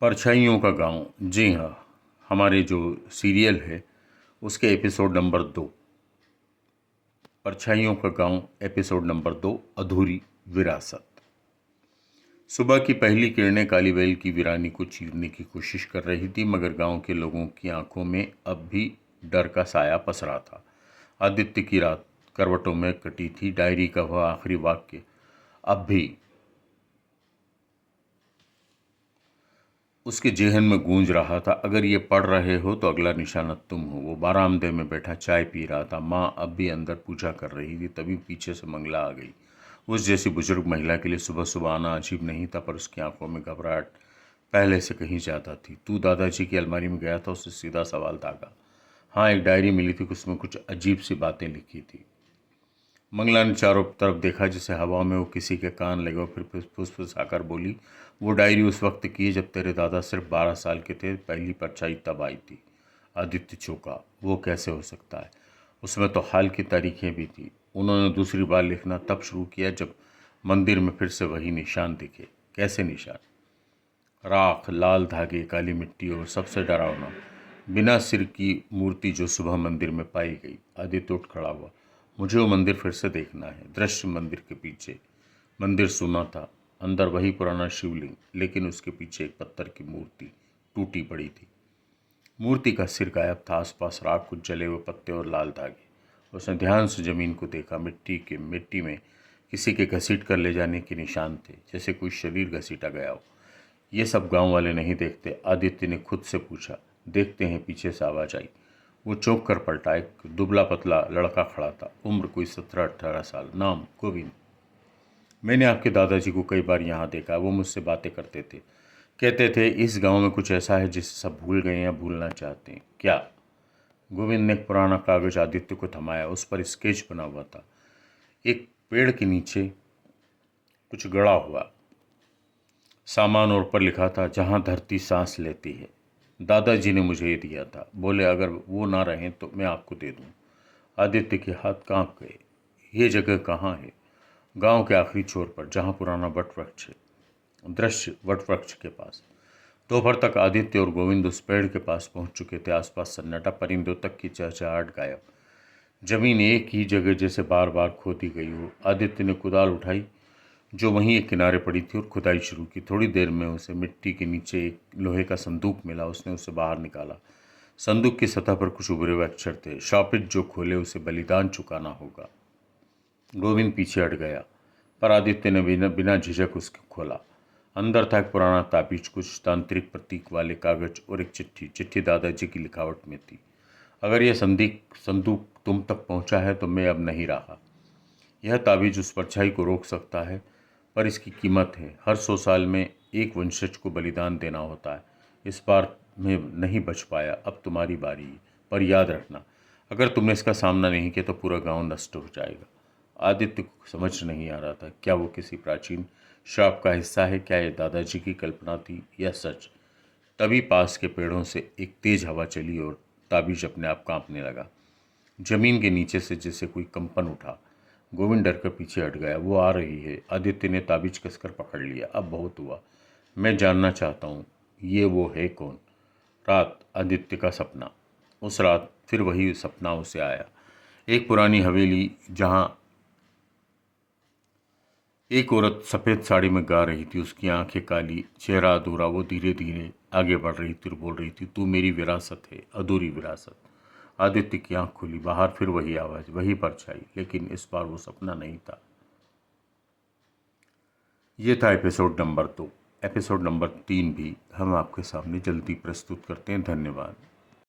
परछाइयों का गांव। जी हाँ, हमारे जो सीरियल है उसके एपिसोड नंबर 2, परछाइयों का गांव, एपिसोड नंबर 2, अधूरी विरासत। सुबह की पहली किरणें काली बैल की वीरानी को चीरने की कोशिश कर रही थी, मगर गांव के लोगों की आंखों में अब भी डर का साया पसरा था। आदित्य की रात करवटों में कटी थी। डायरी का वह आखिरी वाक्य अब भी उसके जेहन में गूंज रहा था। अगर ये पढ़ रहे हो तो अगला निशाना तुम हो। वो बारामदे में बैठा चाय पी रहा था। माँ अब भी अंदर पूजा कर रही थी। तभी पीछे से मंगला आ गई। उस जैसी बुजुर्ग महिला के लिए सुबह सुबह आना अजीब नहीं था, पर उसकी आंखों में घबराहट पहले से कहीं ज़्यादा थी। तू दादाजी की अलमारी में गया था? उससे सीधा सवाल दागा। हाँ, एक डायरी मिली थी, उसमें कुछ अजीब सी बातें लिखी थी। मंगला ने चारों तरफ देखा, जैसे हवा में वो किसी के कान लगे और फिर फुसफुसाकर बोली, वो डायरी उस वक्त की है जब तेरे दादा सिर्फ 12 साल के थे। पहली परछाई तब आई थी। आदित्य चौंका। वो कैसे हो सकता है? उसमें तो हाल की तारीखें भी थी। उन्होंने दूसरी बार लिखना तब शुरू किया जब मंदिर में फिर से वही निशान दिखे। कैसे निशान? राख, लाल धागे, काली मिट्टी और सबसे डरावना बिना सिर की मूर्ति जो सुबह मंदिर में पाई गई। आदित्य उठ खड़ा हुआ। मुझे वो मंदिर फिर से देखना है। दृश्य मंदिर के पीछे। मंदिर सुना था, अंदर वही पुराना शिवलिंग, लेकिन उसके पीछे एक पत्थर की मूर्ति टूटी पड़ी थी। मूर्ति का सिर गायब था। आसपास राख, कुछ जले हुए पत्ते और लाल धागे। उसने ध्यान से जमीन को देखा। मिट्टी में किसी के घसीट कर ले जाने के निशान थे, जैसे कोई शरीर घसीटा गया हो। ये सब गांव वाले नहीं देखते? आदित्य ने खुद से पूछा। देखते हैं, पीछे से आवाज आई। वो चौंक कर पलटा। एक दुबला पतला लड़का खड़ा था। उम्र कोई 17-18 साल। नाम गोविंद। मैंने आपके दादाजी को कई बार यहाँ देखा। वो मुझसे बातें करते थे। कहते थे इस गांव में कुछ ऐसा है जिसे सब भूल गए या भूलना चाहते हैं। क्या? गोविंद ने एक पुराना कागज आदित्य को थमाया। उस पर स्केच बना हुआ था। एक पेड़ के नीचे कुछ गड़ा हुआ सामान और पर लिखा था, जहाँ धरती सांस लेती है। दादाजी ने मुझे ये दिया था। बोले अगर वो ना रहें तो मैं आपको दे दूँ। आदित्य के हाथ कांप गए। ये जगह कहाँ है? गांव के आखिरी छोर पर, जहाँ पुराना वट वृक्ष है। दृश्य वट वृक्ष के पास। दोपहर तक आदित्य और गोविंद उस पेड़ के पास पहुंच चुके थे। आसपास सन्नाटा, परिंदों तक की चहचहाहट गायब। जमीन एक ही जगह जैसे बार बार खोदी गई हो। आदित्य ने कुदाल उठाई जो वहीं एक किनारे पड़ी थी और खुदाई शुरू की। थोड़ी देर में उसे मिट्टी के नीचे एक लोहे का संदूक मिला। उसने उसे बाहर निकाला। संदूक की सतह पर कुछ उभरे हुए अक्षर थे। शापित जो खोले उसे बलिदान चुकाना होगा। गोविंद पीछे हट गया, पर आदित्य ने बिना बिना झिझक उसको खोला। अंदर था एक पुराना ताबीज, कुछ तांत्रिक प्रतीक वाले कागज और एक चिट्ठी दादाजी की लिखावट में थी। अगर यह संदूक तुम तक पहुंचा है तो मैं अब नहीं रहा। यह ताबीज उस परछाई को रोक सकता है, पर इसकी कीमत है। हर 100 साल में एक वंशज को बलिदान देना होता है। इस बार मैं नहीं बच पाया। अब तुम्हारी बारी है, पर याद रखना, अगर तुमने इसका सामना नहीं किया तो पूरा गांव नष्ट हो जाएगा। आदित्य को समझ नहीं आ रहा था, क्या वो किसी प्राचीन श्राप का हिस्सा है? क्या यह दादाजी की कल्पना थी या सच? तभी पास के पेड़ों से एक तेज हवा चली और ताबीज अपने आप कांपने लगा। जमीन के नीचे से जैसे कोई कंपन उठा। गोविंद डर कर पीछे हट गया। वो आ रही है। आदित्य ने ताबीज कसकर पकड़ लिया। अब बहुत हुआ। मैं जानना चाहता हूँ, ये वो है कौन? रात, आदित्य का सपना। उस रात फिर वही सपना उसे आया। एक पुरानी हवेली, जहाँ एक औरत सफ़ेद साड़ी में गा रही थी। उसकी आंखें काली, चेहरा अधूरा। वो धीरे धीरे आगे बढ़ रही थी और बोल रही थी, तू मेरी विरासत है, अधूरी विरासत। आदित्य की आंख खुली। बाहर फिर वही आवाज़, वही परछाई, लेकिन इस बार वो सपना नहीं था। ये था एपिसोड नंबर 2। एपिसोड नंबर 3 भी हम आपके सामने जल्दी प्रस्तुत करते हैं। धन्यवाद।